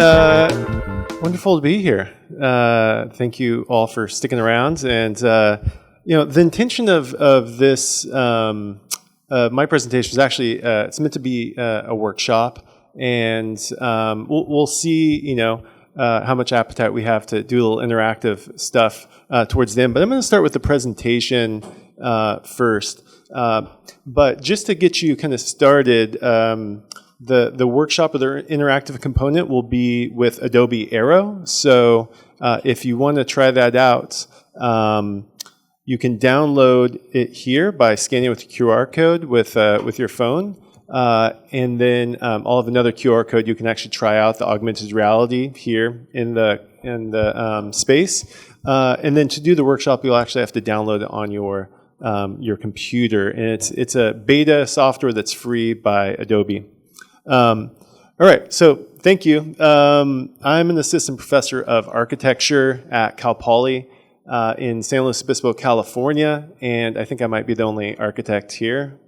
Wonderful to be here. Thank you all for sticking around. And the intention of this my presentation is actually it's meant to be a workshop, and we'll see how much appetite we have to do a little interactive stuff towards the end. But I'm going to start with the presentation first. But just to get you kind of started. The workshop or the interactive component will be with Adobe Aero. So if you want to try that out, you can download it here by scanning with the QR code with your phone. And then I'll have another QR code you can actually try out the augmented reality here in the space. And then to do the workshop, you'll actually have to download it on your computer. And it's a beta software that's free by Adobe. All right, so thank you. I'm an assistant professor of architecture at Cal Poly in San Luis Obispo, California, and I think I might be the only architect here.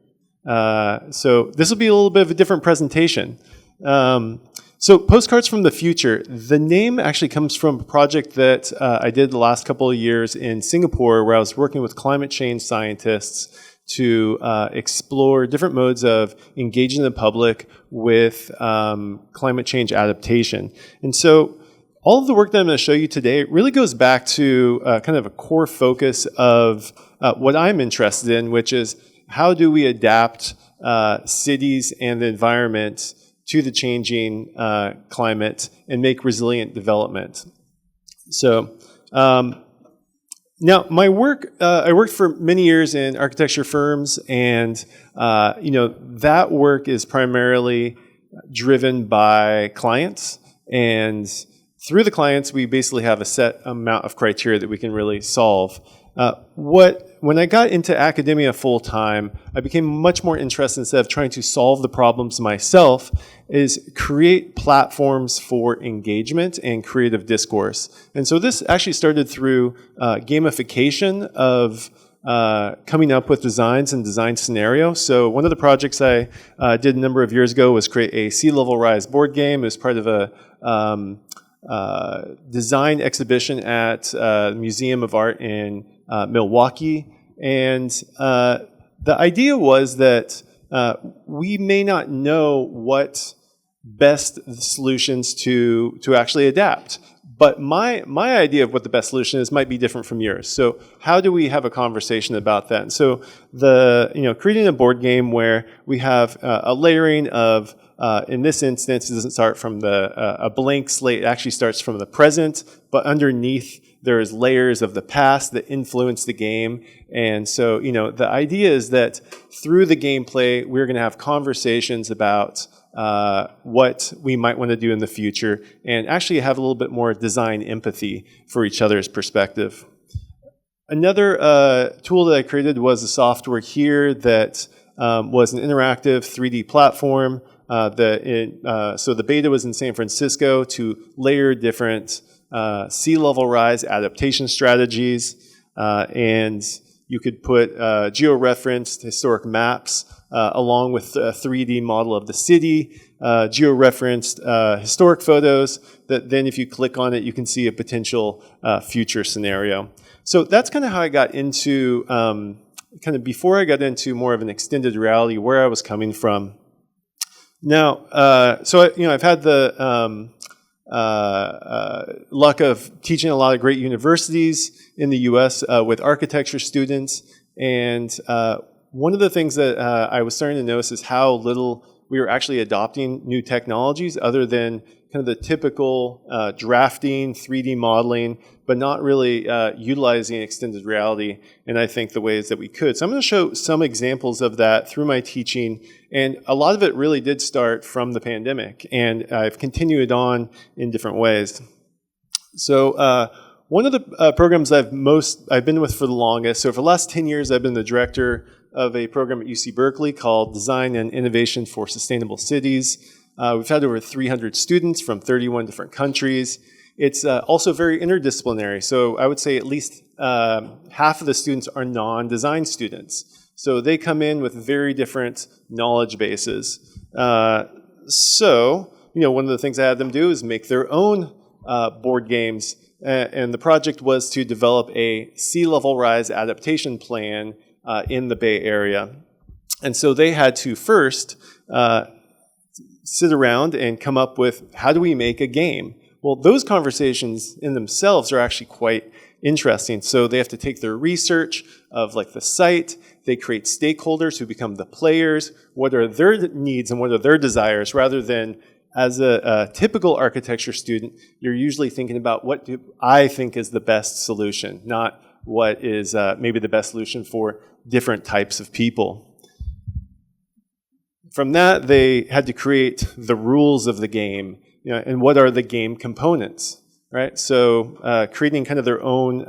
So this will be a little bit of a different presentation. So Postcards from the Future, the name actually comes from a project that I did the last couple of years in Singapore, where I was working with climate change scientists to explore different modes of engaging the public with climate change adaptation. And so all of the work that I'm going to show you today really goes back to kind of a core focus of what I'm interested in, which is how do we adapt cities and the environment to the changing climate and make resilient development. So now, my work, I worked for many years in architecture firms, and that work is primarily driven by clients. And through the clients, we basically have a set amount of criteria that we can really solve. When I got into academia full time, I became much more interested, instead of trying to solve the problems myself, is create platforms for engagement and creative discourse. And so this actually started through gamification of coming up with designs and design scenarios. So one of the projects I did a number of years ago was create a sea level rise board game as part of a design exhibition at the Museum of Art in Milwaukee. And the idea was that we may not know what best solutions to actually adapt. But my idea of what the best solution is might be different from yours. So how do we have a conversation about that? And so creating a board game where we have a layering of in this instance, it doesn't start from a blank slate. It actually starts from the present, but underneath there's layers of the past that influence the game. And so, the idea is that through the gameplay, we're going to have conversations about what we might want to do in the future and actually have a little bit more design empathy for each other's perspective. Another tool that I created was a software here that was an interactive 3D platform. So the beta was in San Francisco to layer different sea level rise adaptation strategies, and you could put geo-referenced historic maps along with a 3D model of the city, geo-referenced historic photos that then if you click on it, you can see a potential future scenario. So that's kind of how I got into, before I got into more of an extended reality, where I was coming from. Now, I've had the luck of teaching a lot of great universities in the U.S. With architecture students, and one of the things that I was starting to notice is how little we were actually adopting new technologies other than kind of the typical drafting, 3D modeling, but not really utilizing extended reality, and I think the ways that we could. So I'm going to show some examples of that through my teaching, and a lot of it really did start from the pandemic, and I've continued on in different ways. So one of the programs I've been with for the longest, so for the last 10 years I've been the director of a program at UC Berkeley called Design and Innovation for Sustainable Cities. We've had over 300 students from 31 different countries. It's also very interdisciplinary, so I would say at least half of the students are non-design students. So they come in with very different knowledge bases. So one of the things I had them do is make their own board games. And the project was to develop a sea level rise adaptation plan in the Bay Area. And so they had to first sit around and come up with, how do we make a game? Well, those conversations in themselves are actually quite interesting. So they have to take their research of like the site, they create stakeholders who become the players, what are their needs and what are their desires, rather than as a typical architecture student, you're usually thinking about what do I think is the best solution, not what is maybe the best solution for different types of people. From that, they had to create the rules of the game, and what are the game components, right? So creating kind of their own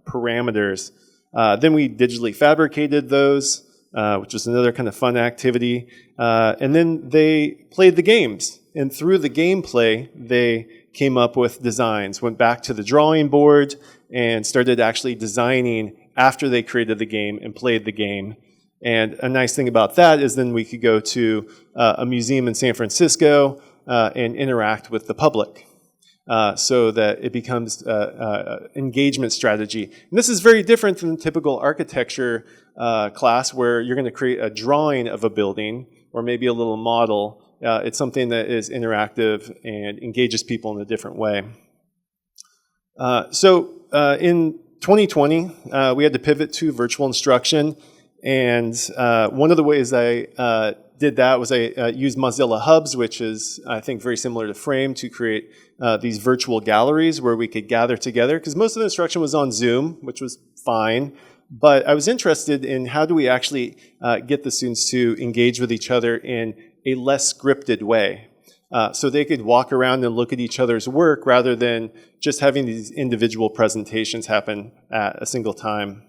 parameters. Then we digitally fabricated those, which was another kind of fun activity. And then they played the games. And through the gameplay, they came up with designs, went back to the drawing board, and started actually designing after they created the game and played the game. And a nice thing about that is then we could go to a museum in San Francisco and interact with the public so that it becomes an engagement strategy. And this is very different than typical architecture class where you're going to create a drawing of a building or maybe a little model. It's something that is interactive and engages people in a different way. So in 2020, we had to pivot to virtual instruction. And one of the ways I did that was I used Mozilla Hubs, which is, I think, very similar to Frame, to create these virtual galleries where we could gather together. Because most of the instruction was on Zoom, which was fine. But I was interested in how do we actually get the students to engage with each other in a less scripted way. So they could walk around and look at each other's work rather than just having these individual presentations happen at a single time.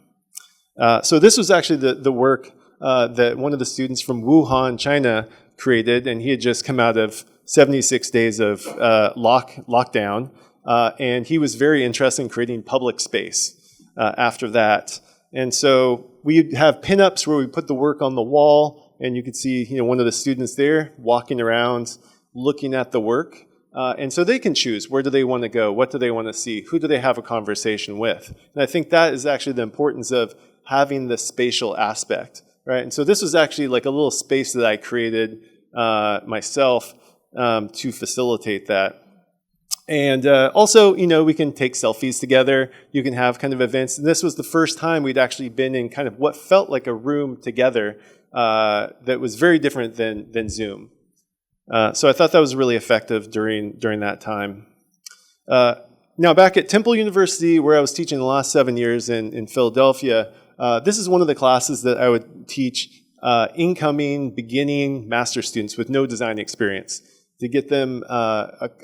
So this was actually the work that one of the students from Wuhan, China created, and he had just come out of 76 days of lockdown, and he was very interested in creating public space after that. And so we have pinups where we put the work on the wall, and you could see one of the students there walking around, looking at the work. And so they can choose, where do they want to go, what do they want to see, who do they have a conversation with. And I think that is actually the importance of having the spatial aspect, right? And so this was actually like a little space that I created myself to facilitate that. And also, we can take selfies together. You can have kind of events. And this was the first time we'd actually been in kind of what felt like a room together that was very different than Zoom. So I thought that was really effective during that time. Now back at Temple University, where I was teaching the last 7 years in Philadelphia, this is one of the classes that I would teach incoming, beginning master students with no design experience to get them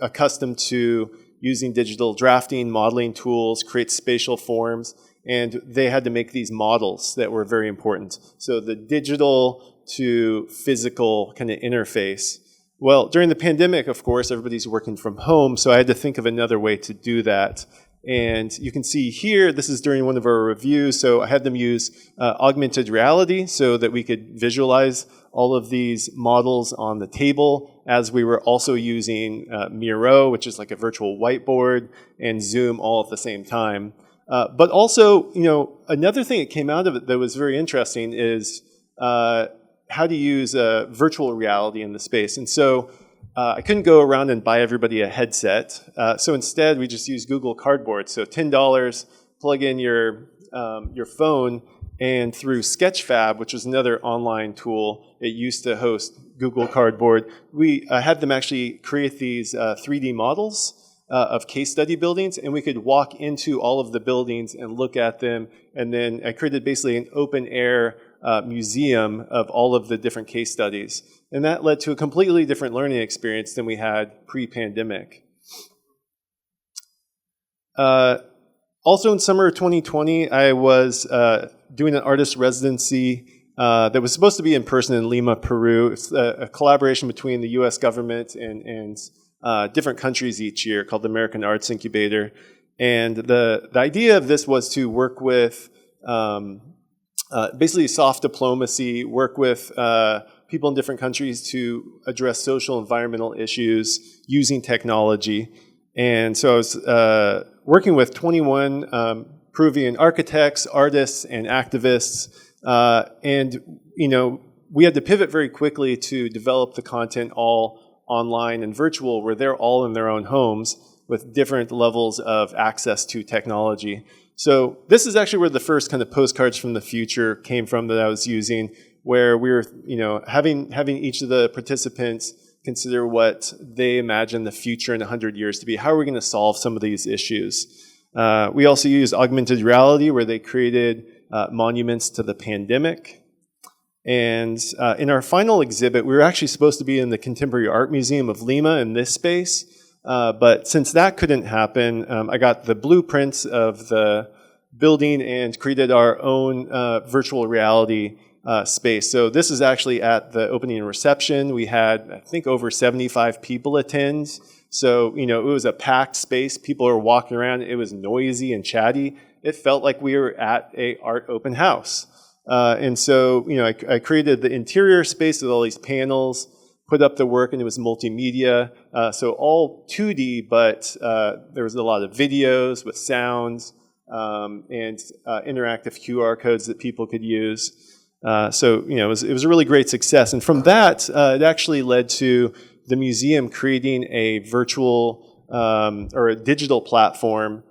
accustomed to using digital drafting, modeling tools, create spatial forms, and they had to make these models that were very important. So the digital to physical kind of interface. Well, during the pandemic, of course, everybody's working from home, so I had to think of another way to do that. And you can see here, this is during one of our reviews, so I had them use augmented reality so that we could visualize all of these models on the table, as we were also using Miro, which is like a virtual whiteboard, and Zoom all at the same time. But also, another thing that came out of it that was very interesting is how to use virtual reality in the space. And so I couldn't go around and buy everybody a headset. So instead, we just used Google Cardboard. So $10, plug in your phone, and through Sketchfab, which was another online tool, it used to host Google Cardboard, we had them actually create these 3D models of case study buildings, and we could walk into all of the buildings and look at them. And then I created basically an open air museum of all of the different case studies. And that led to a completely different learning experience than we had pre-pandemic. Also in summer of 2020, I was doing an artist residency that was supposed to be in person in Lima, Peru. It's a collaboration between the US government and different countries each year called the American Arts Incubator. And the idea of this was to work with basically soft diplomacy, work with people in different countries to address social environmental issues using technology. And so I was working with 21 Peruvian architects, artists, and activists. And, we had to pivot very quickly to develop the content all online and virtual, where they're all in their own homes with different levels of access to technology. So this is actually where the first kind of postcards from the future came from that I was using, where we were, having each of the participants consider what they imagine the future in 100 years to be. How are we going to solve some of these issues? We also used augmented reality, where they created monuments to the pandemic. And in our final exhibit, we were actually supposed to be in the Contemporary Art Museum of Lima in this space. But since that couldn't happen, I got the blueprints of the building and created our own virtual reality space. So this is actually at the opening and reception. We had, I think, over 75 people attend. So, it was a packed space. People were walking around. It was noisy and chatty. It felt like we were at a art open house. And so, I created the interior space with all these panels, put up the work, and it was multimedia. So all 2D, but there was a lot of videos with sounds and interactive QR codes that people could use. So, it was a really great success. And from that, it actually led to the museum creating a virtual or a digital platform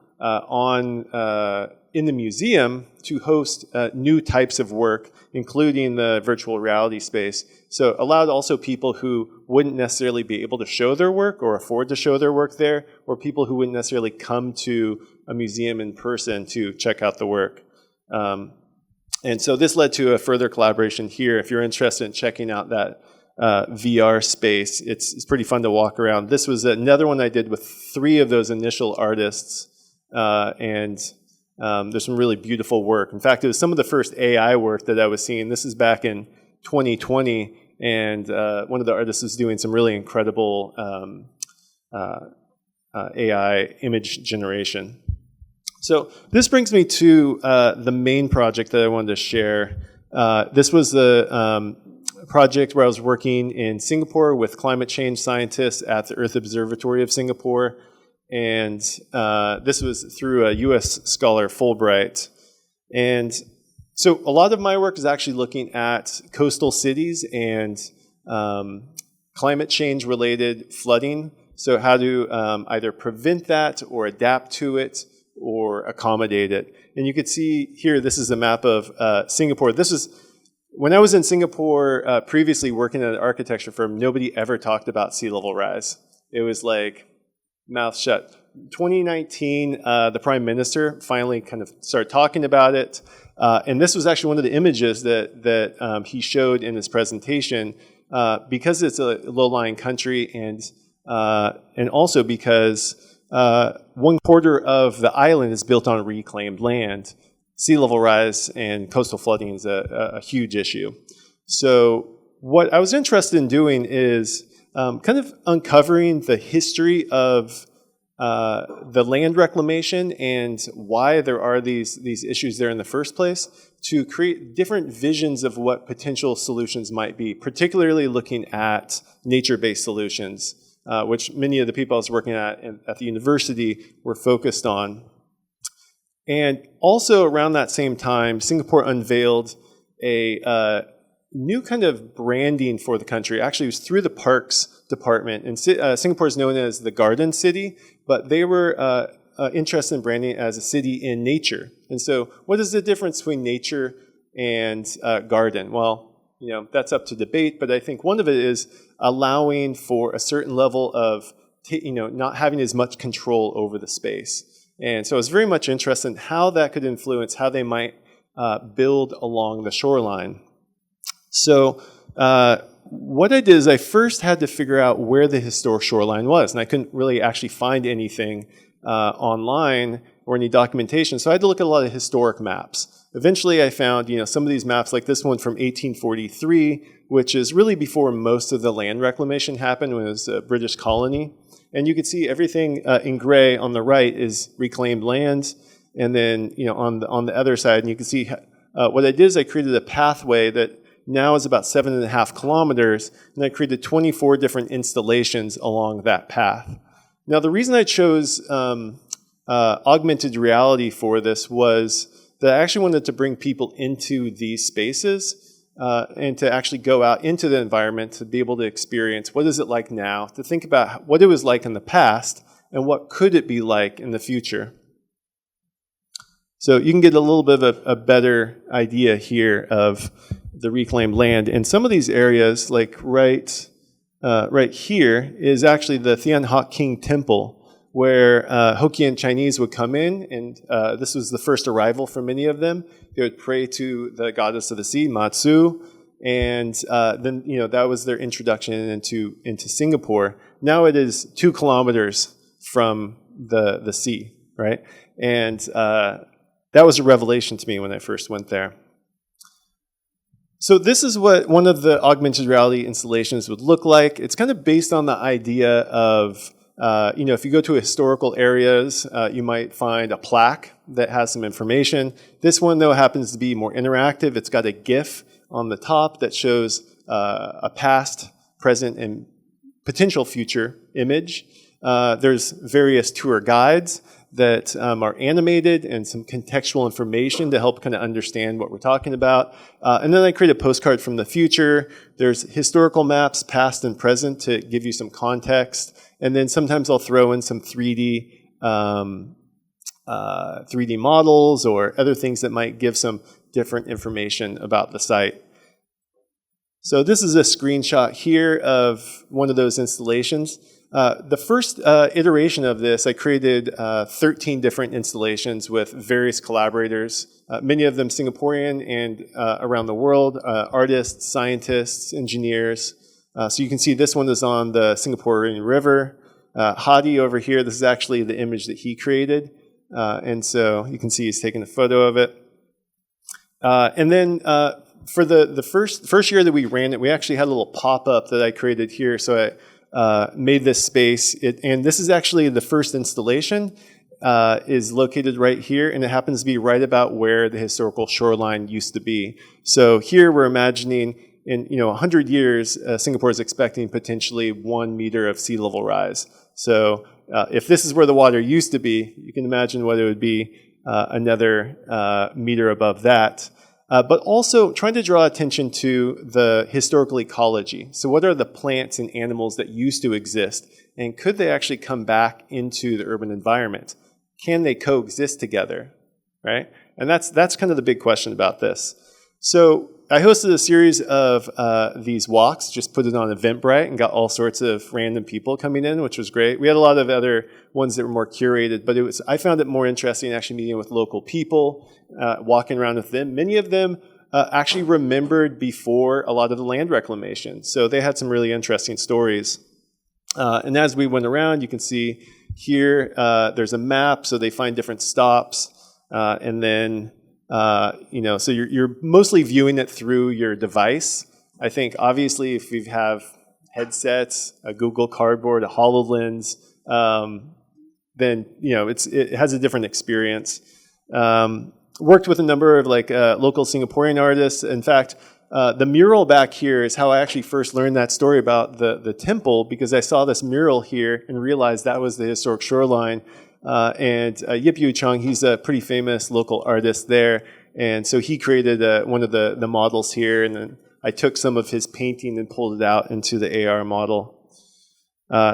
in the museum to host new types of work, including the virtual reality space. So allowed also people who wouldn't necessarily be able to show their work or afford to show their work there, or people who wouldn't necessarily come to a museum in person to check out the work. And so this led to a further collaboration here. If you're interested in checking out that VR space, it's pretty fun to walk around. This was another one I did with 3 of those initial artists, and there's some really beautiful work. In fact, it was some of the first AI work that I was seeing. This is back in 2020, and one of the artists was doing some really incredible AI image generation. So this brings me to the main project that I wanted to share. This was the project where I was working in Singapore with climate change scientists at the Earth Observatory of Singapore. And this was through a U.S. scholar, Fulbright. And so a lot of my work is actually looking at coastal cities and climate change-related flooding. So how to either prevent that or adapt to it or accommodate it. And you could see here, this is a map of Singapore. This is, when I was in Singapore previously working at an architecture firm, nobody ever talked about sea level rise. It was like, mouth shut. 2019, the Prime Minister finally kind of started talking about it. And this was actually one of the images that he showed in his presentation, because it's a low-lying country and also because 1/4 of the island is built on reclaimed land. Sea level rise and coastal flooding is a huge issue. So what I was interested in doing is kind of uncovering the history of the land reclamation and why there are these issues there in the first place, to create different visions of what potential solutions might be, particularly looking at nature-based solutions, which many of the people I was working at the university were focused on. And also around that same time, Singapore unveiled a new kind of branding for the country. Actually, it was through the Parks Department. And Singapore is known as the Garden City, but they were interested in branding as a city in nature. And so what is the difference between nature and garden? Well, that's up to debate, but I think one of it is allowing for a certain level of, not having as much control over the space. And so I was very much interested in how that could influence how they might build along the shoreline. So what I did is I first had to figure out where the historic shoreline was, and I couldn't really actually find anything online or any documentation, so I had to look at a lot of historic maps. Eventually I found some of these maps, like this one from 1843, which is really before most of the land reclamation happened, when it was a British colony. And you can see everything in gray on the right is reclaimed land, and then on the other side, and you can see what I did is I created a pathway that now is about 7.5 kilometers, and I created 24 different installations along that path. Now, the reason I chose augmented reality for this was that I actually wanted to bring people into these spaces and to actually go out into the environment to be able to experience what is it like now, to think about what it was like in the past and what could it be like in the future. So you can get a little bit of a better idea here of the reclaimed land. And some of these areas, like right here, is actually the Tian Hock King Temple, where Hokkien Chinese would come in, and this was the first arrival for many of them. They would pray to the goddess of the sea, Matsu, and then that was their introduction into Singapore. Now it is 2 kilometers from the sea, right? And that was a revelation to me when I first went there. So this is what one of the augmented reality installations would look like. It's kind of based on the idea of, if you go to historical areas, you might find a plaque that has some information. This one, though, happens to be more interactive. It's got a GIF on the top that shows a past, present, and potential future image. There's various tour guides that are animated and some contextual information to help kind of understand what we're talking about. And then I create a postcard from the future. There's historical maps, past and present, to give you some context. And then sometimes I'll throw in some 3D models or other things that might give some different information about the site. So this is a screenshot here of one of those installations. The first iteration of this, I created 13 different installations with various collaborators, many of them Singaporean and around the world, artists, scientists, engineers. So you can see this one is on the Singaporean River. Hadi over here, this is actually the image that he created. And so you can see he's taking a photo of it. And then for the first year that we ran it, we actually had a little pop-up that I created here. So I made this space, and this is actually the first installation, is located right here, and it happens to be right about where the historical shoreline used to be. So here we're imagining in 100 years, Singapore is expecting potentially 1 meter of sea level rise. So if this is where the water used to be, you can imagine what it would be another meter above that. But also trying to draw attention to the historical ecology. So what are the plants and animals that used to exist? And could they actually come back into the urban environment? Can they coexist together, right? And that's kind of the big question about this. So I hosted a series of these walks, just put it on Eventbrite and got all sorts of random people coming in, which was great. We had a lot of other ones that were more curated, but I found it more interesting actually meeting with local people, walking around with them. Many of them actually remembered before a lot of the land reclamation. So they had some really interesting stories. And as we went around, you can see here, there's a map, so they find different stops, and then so you're mostly viewing it through your device. I think obviously if you have headsets, a Google Cardboard, a HoloLens, then it has a different experience. Worked with a number of local Singaporean artists. In fact, the mural back here is how I actually first learned that story about the temple, because I saw this mural here and realized that was the historic shoreline. And Yip Yu Chung, he's a pretty famous local artist there, and so he created one of the models here, and then I took some of his painting and pulled it out into the AR model.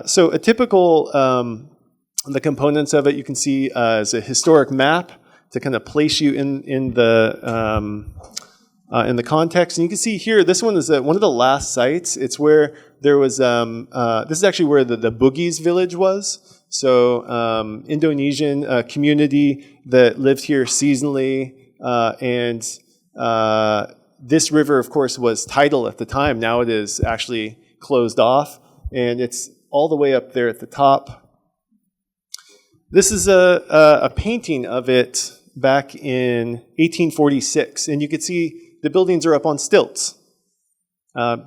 So a typical, the components of it you can see is a historic map to kind of place you in the context. And you can see here, this one is one of the last sites. It's where there was, this is actually where the Bugis village was. So Indonesian community that lived here seasonally, and this river, of course, was tidal at the time. Now it is actually closed off, and it's all the way up there at the top. This is a painting of it back in 1846, and you can see the buildings are up on stilts.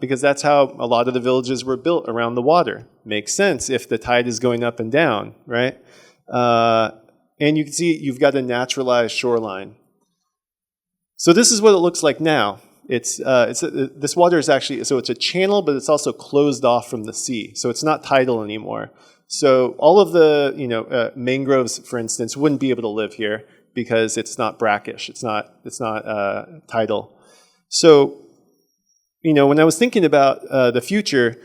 Because that's how a lot of the villages were built around the water. Makes sense if the tide is going up and down, right? And you can see you've got a naturalized shoreline. So this is what it looks like now. This water is actually, so it's a channel, but it's also closed off from the sea. So it's not tidal anymore. So all of the mangroves, for instance, wouldn't be able to live here because it's not brackish. It's not tidal. So when I was thinking about the future,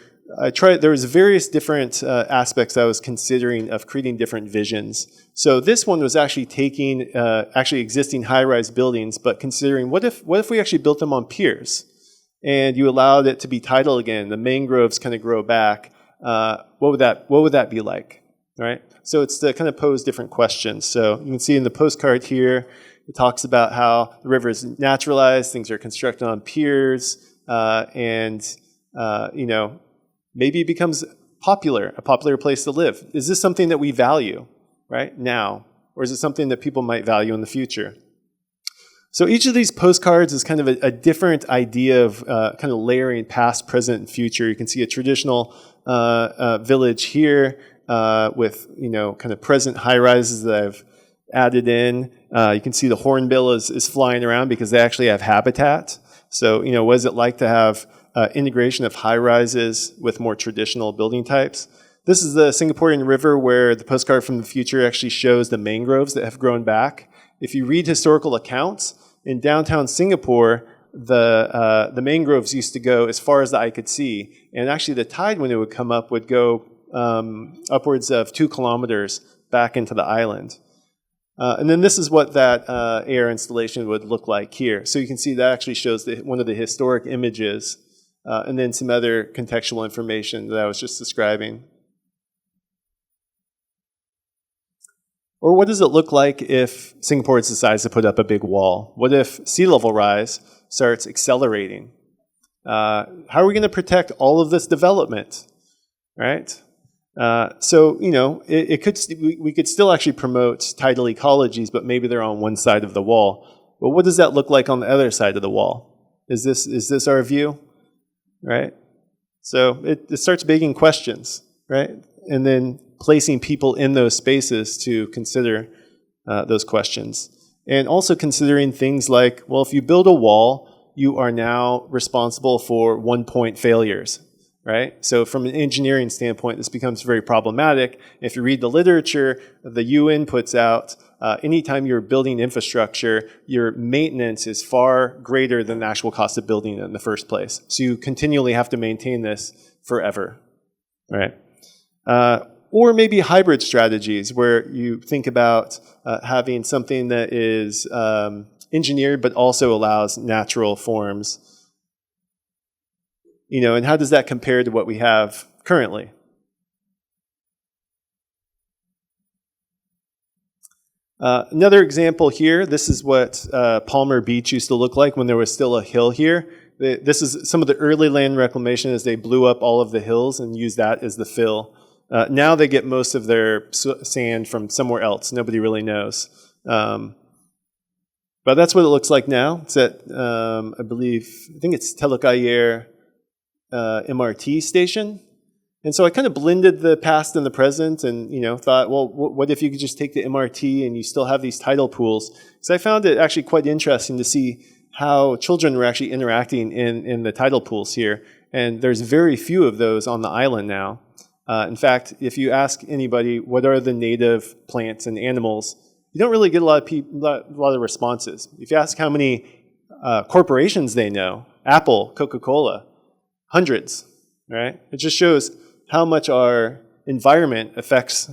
there was various different aspects I was considering of creating different visions. So this one was actually taking existing high-rise buildings, but considering what if we actually built them on piers, and you allowed it to be tidal again, the mangroves kind of grow back. What would that be like, right? So it's to kind of pose different questions. So you can see in the postcard here, it talks about how the river is naturalized, things are constructed on piers, maybe it becomes a popular place to live. Is this something that we value right now, or is it something that people might value in the future? So each of these postcards is kind of a different idea of kind of layering past, present, and future. You can see a traditional village here with kind of present high-rises that I've added in. You can see the hornbill is flying around because they actually have habitat. So what is it like to have integration of high-rises with more traditional building types? This is the Singaporean river where the postcard from the future actually shows the mangroves that have grown back. If you read historical accounts, in downtown Singapore, the mangroves used to go as far as the eye could see. And actually the tide, when it would come up, would go upwards of 2 kilometers back into the island. And then this is what that AR installation would look like here. So you can see that actually shows one of the historic images, and then some other contextual information that I was just describing. Or what does it look like if Singapore decides to put up a big wall? What if sea level rise starts accelerating? How are we going to protect all of this development, right? So we could still actually promote tidal ecologies, but maybe they're on one side of the wall. But what does that look like on the other side of the wall? Is this our view, right? So it starts begging questions, right? And then placing people in those spaces to consider those questions. And also considering things like, well, if you build a wall, you are now responsible for 1-point failures, right? So from an engineering standpoint, this becomes very problematic. If you read the literature, the UN puts out, anytime you're building infrastructure, your maintenance is far greater than the actual cost of building it in the first place. So you continually have to maintain this forever, right? Or maybe hybrid strategies where you think about having something that is engineered but also allows natural forms. And how does that compare to what we have currently? Another example here, this is what Palmer Beach used to look like when there was still a hill here. This is some of the early land reclamation as they blew up all of the hills and used that as the fill. Now they get most of their sand from somewhere else. Nobody really knows. But that's what it looks like now. It's at, I think it's Teluk Ayer MRT station. And so I kind of blended the past and the present and, thought, well, what if you could just take the MRT and you still have these tidal pools? So I found it actually quite interesting to see how children were actually interacting in the tidal pools here. And there's very few of those on the island now. In fact, if you ask anybody what are the native plants and animals, you don't really get a lot of responses. If you ask how many corporations they know, Apple, Coca-Cola, hundreds, right? It just shows how much our environment affects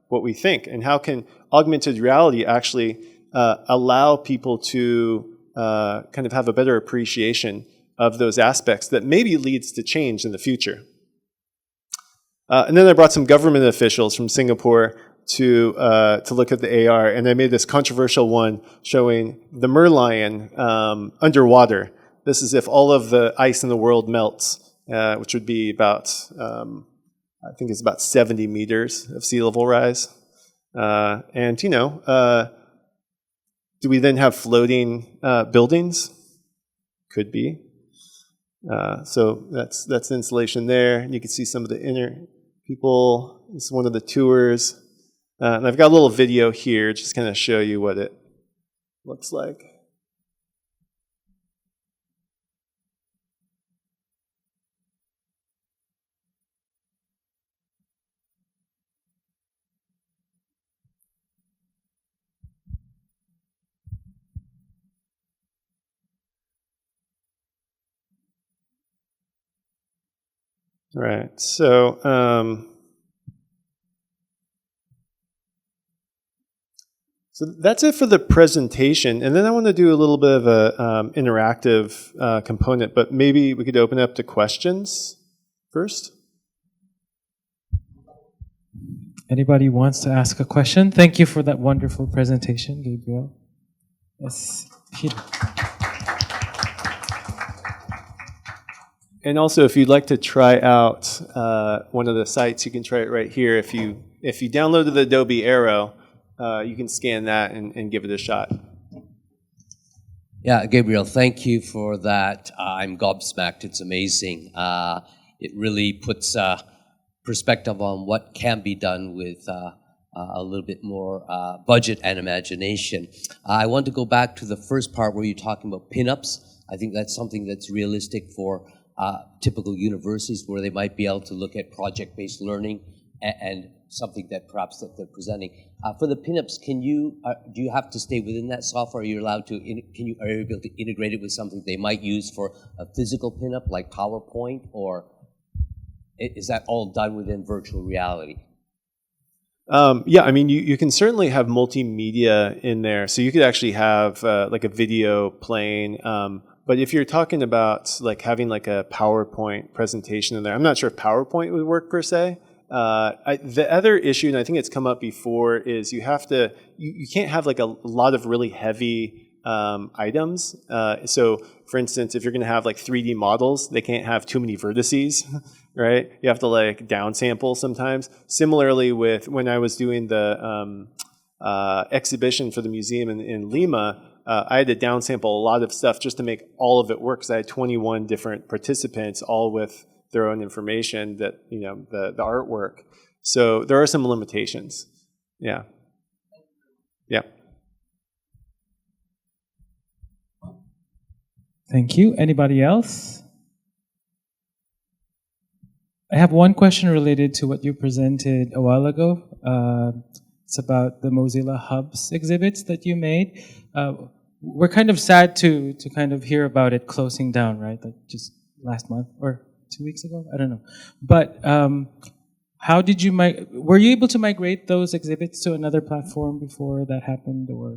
what we think, and how can augmented reality actually allow people to kind of have a better appreciation of those aspects that maybe leads to change in the future. And then I brought some government officials from Singapore to look at the AR, and I made this controversial one showing the merlion underwater. This is if all of the ice in the world melts, which would be about, I think it's about 70 meters of sea level rise. And do we then have floating buildings? Could be. So that's the installation there. You can see some of the inner people. This is one of the tours. And I've got a little video here just kind of show you what it looks like. Right. So, so that's it for the presentation. And then I want to do a little bit of a interactive component, but maybe we could open up to questions first. Anybody wants to ask a question? Thank you for that wonderful presentation, Gabriel. Yes, Peter. And also, if you'd like to try out one of the sites, you can try it right here. If you downloaded the Adobe Aero, you can scan that and give it a shot. Yeah, Gabriel, thank you for that. I'm gobsmacked. It's amazing. It really puts perspective on what can be done with a little bit more budget and imagination. I want to go back to the first part where you're talking about pinups. I think that's something that's realistic for typical universities where they might be able to look at project-based learning and something that perhaps that they're presenting. For the pinups, can you do you have to stay within that software? Are you allowed to? Are you able to integrate it with something they might use for a physical pinup like PowerPoint, or is that all done within virtual reality? Yeah, I mean, you can certainly have multimedia in there. So you could actually have like a video playing. But if you're talking about like having like a PowerPoint presentation in there, I'm not sure if PowerPoint would work per se. The other issue, and I think it's come up before, is you have to, you can't have like a lot of really heavy items. So for instance, if you're going to have like 3D models, they can't have too many vertices, right? You have to like downsample sometimes. Similarly with when I was doing the exhibition for the museum in Lima, I had to downsample a lot of stuff just to make all of it work, because I had 21 different participants, all with their own information, that, you know, the artwork. So there are some limitations. Yeah. Yeah. Thank you. Anybody else? I have one question related to what you presented a while ago. It's about the Mozilla Hubs exhibits that you made. We're kind of sad to kind of hear about it closing down, right? Like just last month or 2 weeks ago? I don't know. But how did you were you able to migrate those exhibits to another platform before that happened, or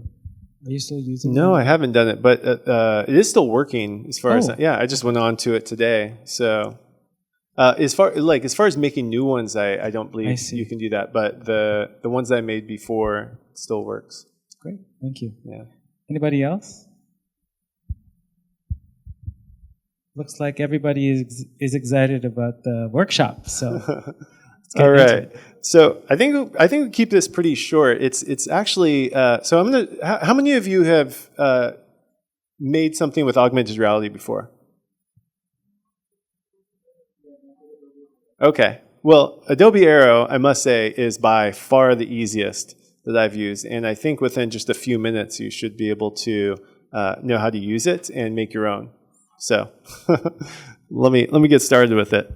are you still using them? No, I haven't done it, but it is still working as far as, yeah, I just went on to it today. So as far as making new ones, I don't believe you can do that, but the ones I made before still works. Great, thank you. Yeah. Anybody else? Looks like everybody is excited about the workshop. So all right. So I think we keep this pretty short. It's actually so I'm gonna. How many of you have made something with augmented reality before? Okay. Well, Adobe Aero, I must say, is by far the easiest that I've used, and I think within just a few minutes you should be able to know how to use it and make your own. So let me get started with it.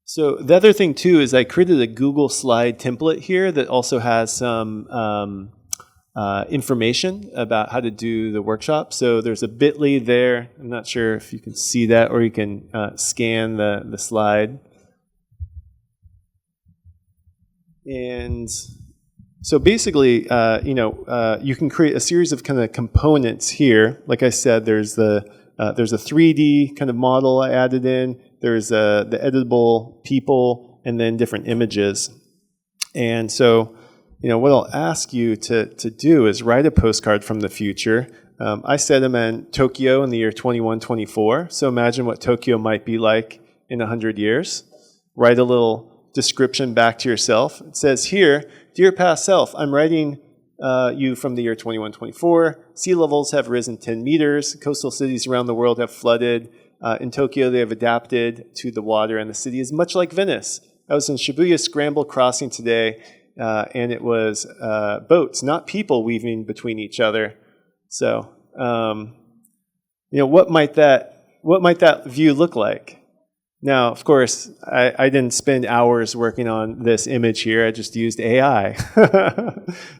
So the other thing too is I created a Google slide template here that also has some information about how to do the workshop. So there's a bit.ly there. I'm not sure if you can see that, or you can scan the slide. And so basically, you can create a series of kind of components here. Like I said, there's a 3D kind of model I added in. There's the editable people, and then different images. And so, what I'll ask you to do is write a postcard from the future. I said I'm in Tokyo in the year 2124. So imagine what Tokyo might be like in 100 years. Write a little description back to yourself. It says here, "Dear past self, I'm writing you from the year 2124. Sea levels have risen 10 meters. Coastal cities around the world have flooded. In Tokyo, they have adapted to the water, and the city is much like Venice. I was in Shibuya Scramble Crossing today, and it was boats, not people, weaving between each other." So, what might that view look like? Now, of course, I didn't spend hours working on this image here. I just used AI.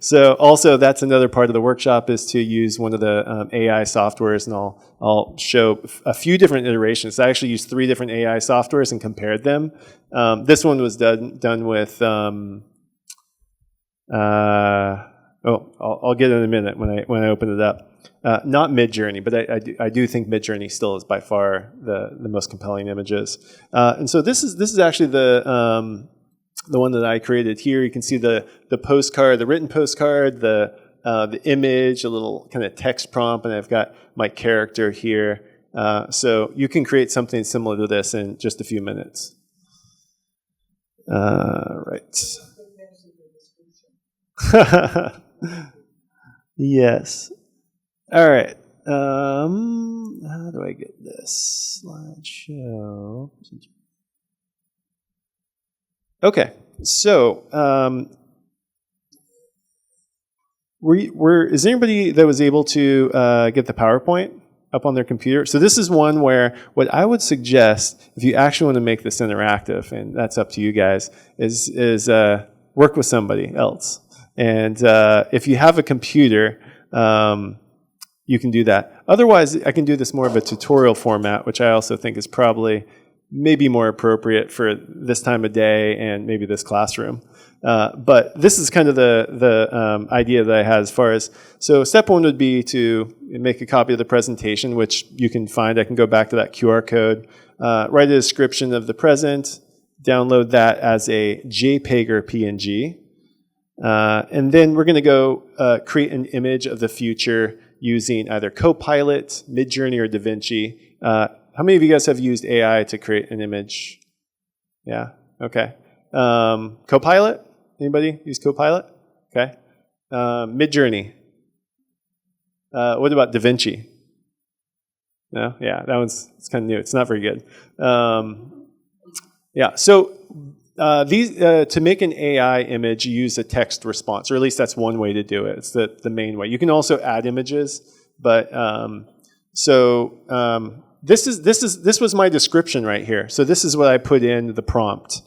So also that's another part of the workshop is to use one of the AI softwares, and I'll show a few different iterations. I actually used 3 different AI softwares and compared them. This one was done with, I'll get it in a minute when I open it up. Not Midjourney, but I do think Midjourney still is by far the most compelling images. And so this is actually the one that I created here. You can see the postcard, the written postcard, the image, a little kind of text prompt, and I've got my character here. So you can create something similar to this in just a few minutes. Right. Yes. All right. How do I get this slideshow? Okay. So, is anybody that was able to get the PowerPoint up on their computer? So this is one where what I would suggest, if you actually want to make this interactive, and that's up to you guys, is work with somebody else. And if you have a computer, you can do that. Otherwise, I can do this more of a tutorial format, which I also think is probably maybe more appropriate for this time of day and maybe this classroom. But this is kind of the idea that I had as far as, so step 1 would be to make a copy of the presentation, which you can find. I can go back to that QR code, write a description of the present, download that as a JPEG or PNG. And then we're going to go create an image of the future using either Copilot, Midjourney, or DaVinci. How many of you guys have used AI to create an image? Yeah, okay. Copilot? Anybody use Copilot? Okay. Midjourney. What about DaVinci? No? Yeah, it's kind of new. It's not very good. Yeah, so these to make an AI image, you use a text response, or at least that's one way to do it. It's the main way. You can also add images, but this was my description right here. So this is what I put in the prompt.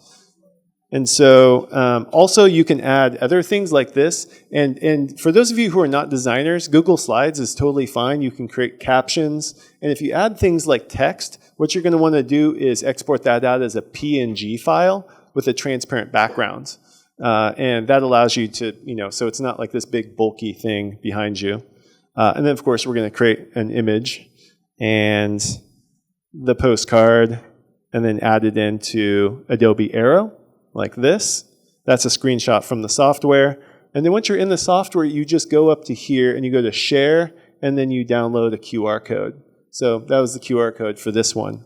And so also you can add other things like this. And for those of you who are not designers, Google Slides is totally fine. You can create captions. And if you add things like text, what you're going to want to do is export that out as a PNG file with a transparent background. And that allows you to, so it's not like this big bulky thing behind you. And then, of course, we're going to create an image and the postcard and then add it into Adobe Aero like this. That's a screenshot from the software. And then once you're in the software, you just go up to here and you go to Share, and then you download a QR code. So that was the QR code for this one.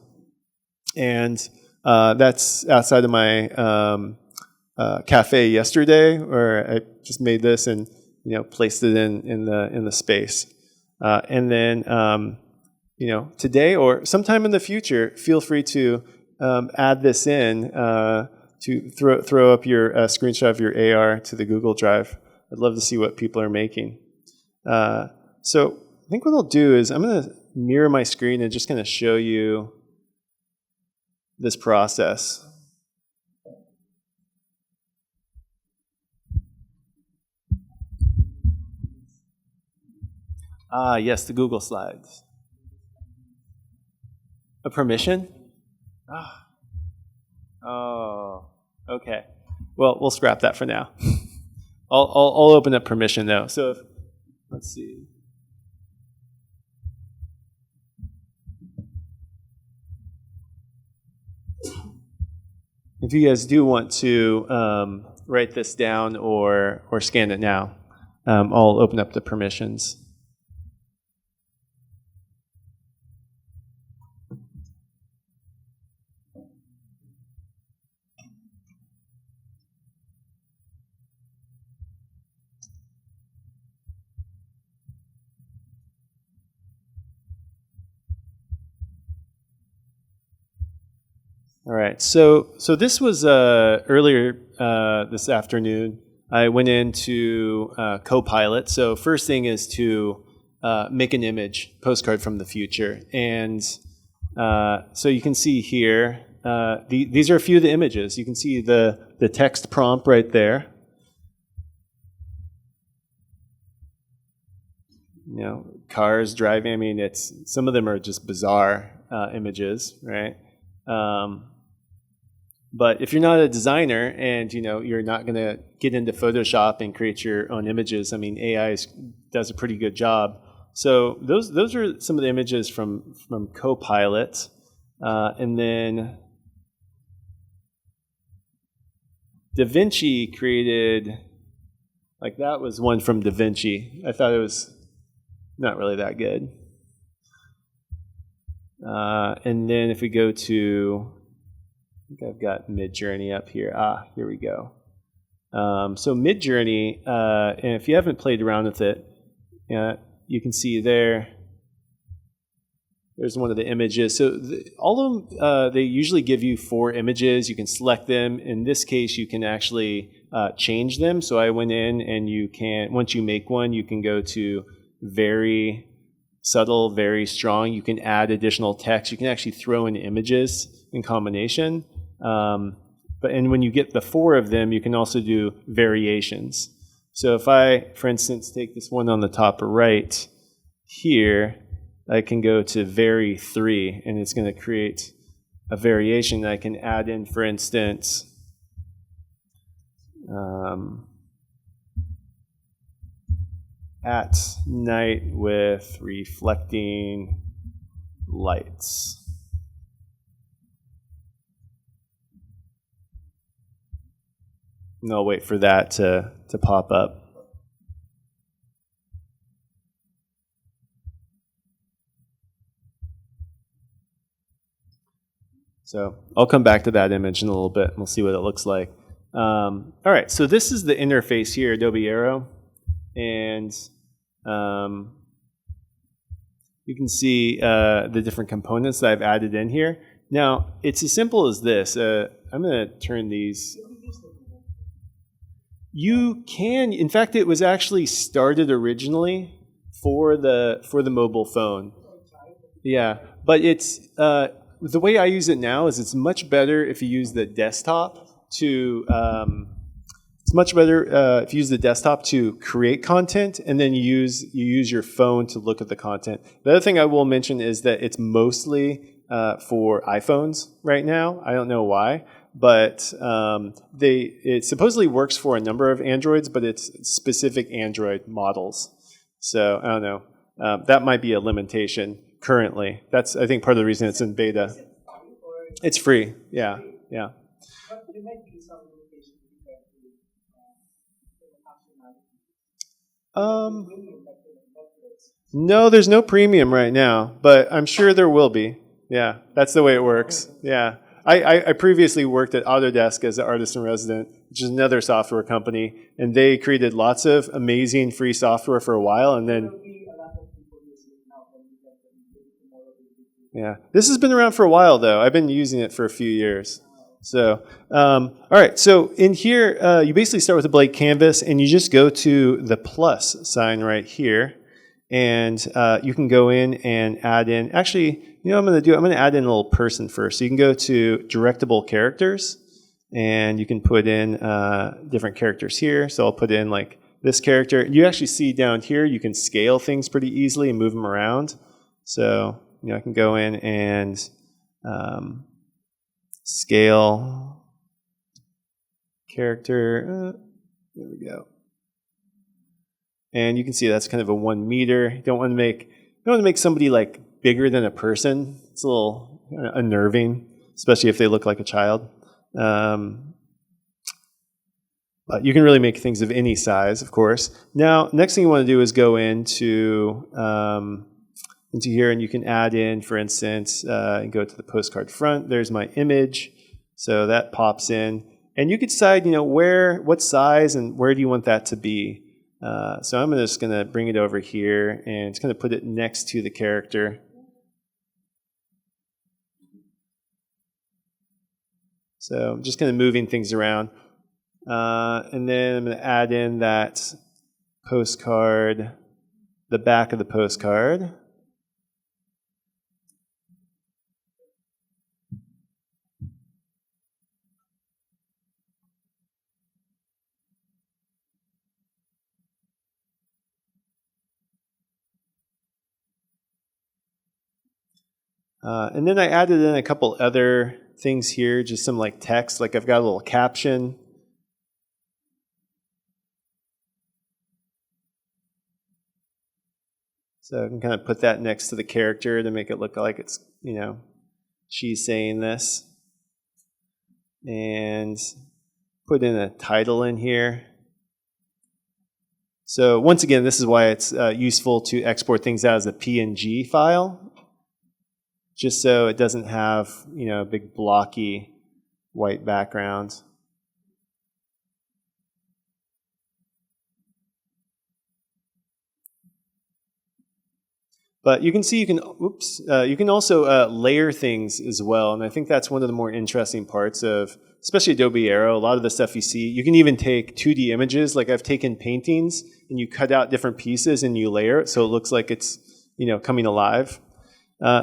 And that's outside of my cafe yesterday, where I just made this and placed it in the space. And then today or sometime in the future, feel free to add this in to throw up your screenshot of your AR to the Google Drive. I'd love to see what people are making. So I think what I'll do is I'm going to mirror my screen and just kind of show you this process. Yes, the Google Slides. A permission? Oh, okay. Well, we'll scrap that for now. I'll open up permission though. So let's see. If you guys do want to write this down or scan it now, I'll open up the permissions. All right, so this was earlier this afternoon. I went into Copilot. So first thing is to make an image, postcard from the future. And so you can see here, These are a few of the images. You can see the text prompt right there. You know, cars driving. I mean, some of them are just bizarre images, right? But if you're not a designer and you're not going to get into Photoshop and create your own images, I mean, AI does a pretty good job. So those are some of the images from Copilot, and then DaVinci created, like that was one from DaVinci. I thought it was not really that good. And then if we go to, I think I've got Midjourney up here. Here we go. So Midjourney, and if you haven't played around with it, you can see there's one of the images. So all of them, they usually give you 4 images. You can select them. In this case, you can actually change them. So I went in and once you make one, you can go to very subtle, very strong. You can add additional text. You can actually throw in images in combination. And when you get the 4 of them, you can also do variations. So if I, for instance, take this one on the top right here, I can go to vary 3, and it's going to create a variation that I can add in, for instance, at night with reflecting lights. And I'll wait for that to pop up. So I'll come back to that image in a little bit, and we'll see what it looks like. All right, so this is the interface here, Adobe Aero. And you can see the different components that I've added in here. Now, it's as simple as this. I'm going to turn these. You can, in fact, it was actually started originally for the mobile phone. Yeah, but it's the way I use it now is it's much better if you use the desktop to. It's much better if you use the desktop to create content, and then you use your phone to look at the content. The other thing I will mention is that it's mostly for iPhones right now. I don't know why, but it supposedly works for a number of Androids, but it's specific Android models. So I don't know. That might be a limitation currently. That's, I think, part of the reason it's in beta. It's free. Yeah. No, there's no premium right now, but I'm sure there will be. Yeah, that's the way it works. Yeah. I previously worked at Autodesk as an artist in resident, which is another software company, and they created lots of amazing free software for a while, and then yeah. This has been around for a while, though. I've been using it for a few years. So, all right. So in here, you basically start with a blank canvas, and you just go to the plus sign right here, and you can go in and add in. Actually, you know what I'm going to add in a little person first. So you can go to directable characters, and you can put in different characters here. So I'll put in like this character. You actually see down here, you can scale things pretty easily and move them around. So I can go in and scale character. There we go. And you can see that's kind of a 1 meter. You don't want to make somebody like bigger than a person. It's a little unnerving, especially if they look like a child. But you can really make things of any size, of course. Now, next thing you want to do is go into here, and you can add in, for instance, and go to the postcard front. There's my image, so that pops in, and you could decide, what size and where do you want that to be. So I'm just going to bring it over here, and it's going to put it next to the character. So I'm just kind of moving things around, and then I'm going to add in that postcard, the back of the postcard. And then I added in a couple other things here, just some like text, like I've got a little caption. So I can kind of put that next to the character to make it look like it's, she's saying this. And put in a title in here. So once again, this is why it's useful to export things out as a PNG file, just so it doesn't have, a big blocky white background. But you can see you can also layer things as well, and I think that's one of the more interesting parts of, especially Adobe Aero. A lot of the stuff you see, you can even take 2D images. Like I've taken paintings, and you cut out different pieces and you layer it, so it looks like it's coming alive.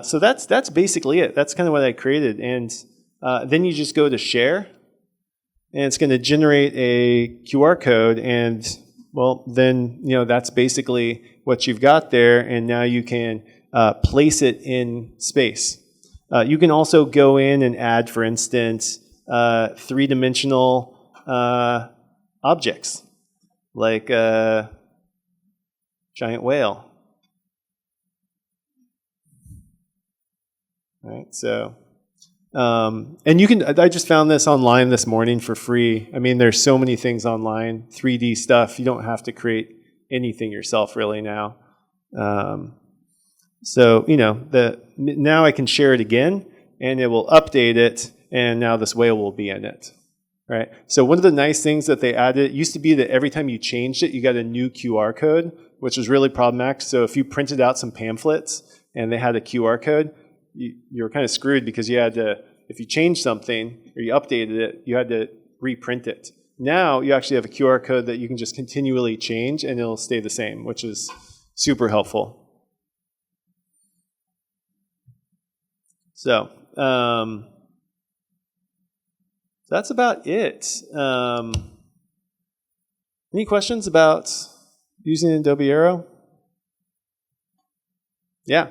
So that's basically it. That's kind of what I created, and then you just go to share, and it's going to generate a QR code, and well, then that's basically what you've got there, and now you can place it in space. You can also go in and add, for instance, three-dimensional objects, like a giant whale. Right, so, and you can, I just found this online this morning for free. I mean, there's so many things online, 3D stuff. You don't have to create anything yourself really now. So, now I can share it again, and it will update it, and now this whale will be in it. Right? So one of the nice things that they added, it used to be that every time you changed it, you got a new QR code, which was really problematic. So if you printed out some pamphlets and they had a QR code, you were kind of screwed, because you had to, if you changed something or you updated it, you had to reprint it. Now you actually have a QR code that you can just continually change and it'll stay the same, which is super helpful. So that's about it. Any questions about using Adobe Aero? Yeah.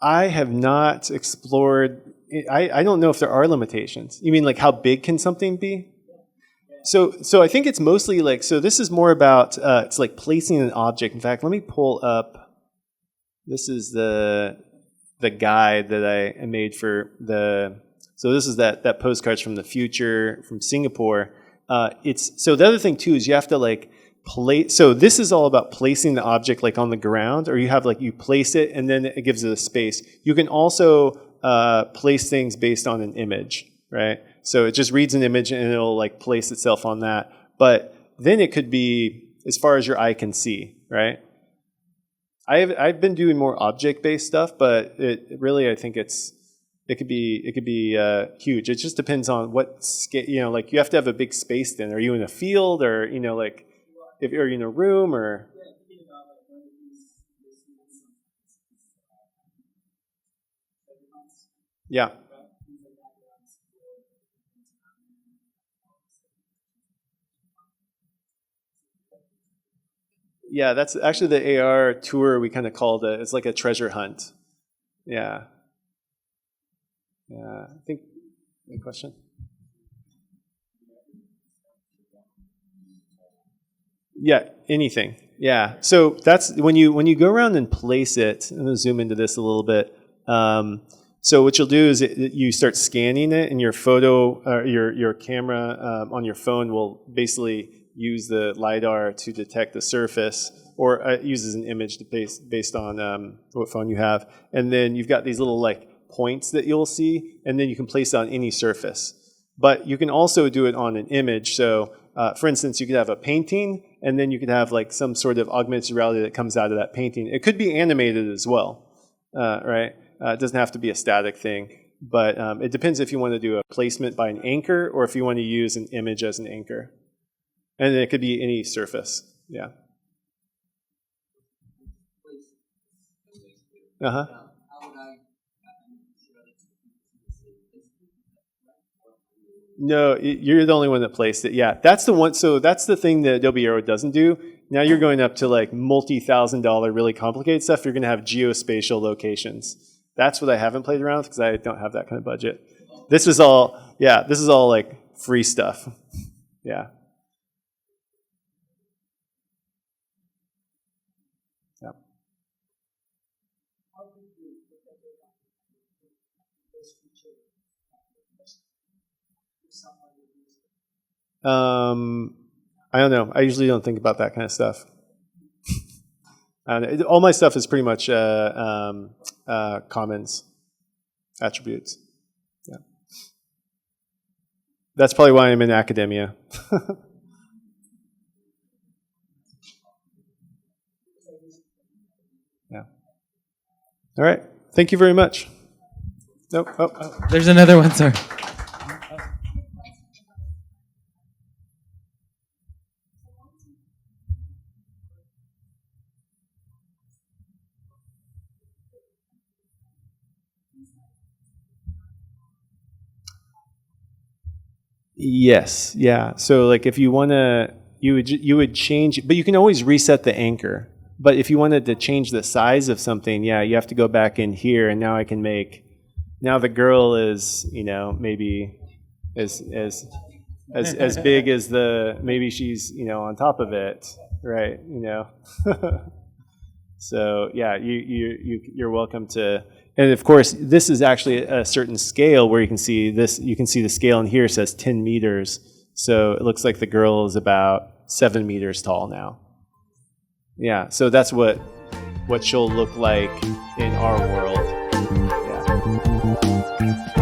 I have not explored. I don't know if there are limitations. You mean like how big can something be? So I think it's mostly like, so this is more about, it's like placing an object. In fact, let me pull up, this is the guide that I made for so this is that Postcards from the Future from Singapore. So the other thing too is you have to like place, so this is all about placing the object like on the ground, or you have like, you place it and then it gives it a space. You can also place things based on an image, right? So it just reads an image and it'll like place itself on that. But then it could be as far as your eye can see, right? I've been doing more object-based stuff, but it really, I think it could be huge. It just depends on what scale, like you have to have a big space then. Are you in a field, or like if you're in a room, or yeah. Yeah, that's actually the AR tour we kind of called it. It's like a treasure hunt. Yeah. Yeah, I think, any question? Yeah, anything. Yeah, so that's when you go around and place it. I'm gonna zoom into this a little bit. So what you'll do is you start scanning it, and your photo, your camera on your phone will basically use the LiDAR to detect the surface, or it uses an image based on what phone you have. And then you've got these little like points that you'll see, and then you can place it on any surface. But you can also do it on an image. So for instance, you could have a painting, and then you could have like some sort of augmented reality that comes out of that painting. It could be animated as well, right? It doesn't have to be a static thing, but it depends if you want to do a placement by an anchor or if you want to use an image as an anchor. And it could be any surface, yeah. Uh-huh. No, you're the only one that placed it. Yeah, that's the one. So that's the thing that Adobe Aero doesn't do. Now you're going up to like multi-$1,000 really complicated stuff. You're going to have geospatial locations. That's what I haven't played around with because I don't have that kind of budget. This is all like free stuff. Yeah. Yeah. I don't know. I usually don't think about that kind of stuff. All my stuff is pretty much commons attributes. Yeah. That's probably why I'm in academia. Yeah. All right. Thank you very much. Nope. Oh. There's another one, sir. Yes. Yeah. So like if you want to, you would change, but you can always reset the anchor. But if you wanted to change the size of something, yeah, you have to go back in here, and now I can make. Now the girl is, maybe as big as maybe she's, on top of it, right? So yeah, you're welcome to. And of course, this is actually a certain scale where you can see this. You can see the scale in here says 10 meters. So it looks like the girl is about 7 meters tall now. Yeah, so that's what she'll look like in our world. Yeah.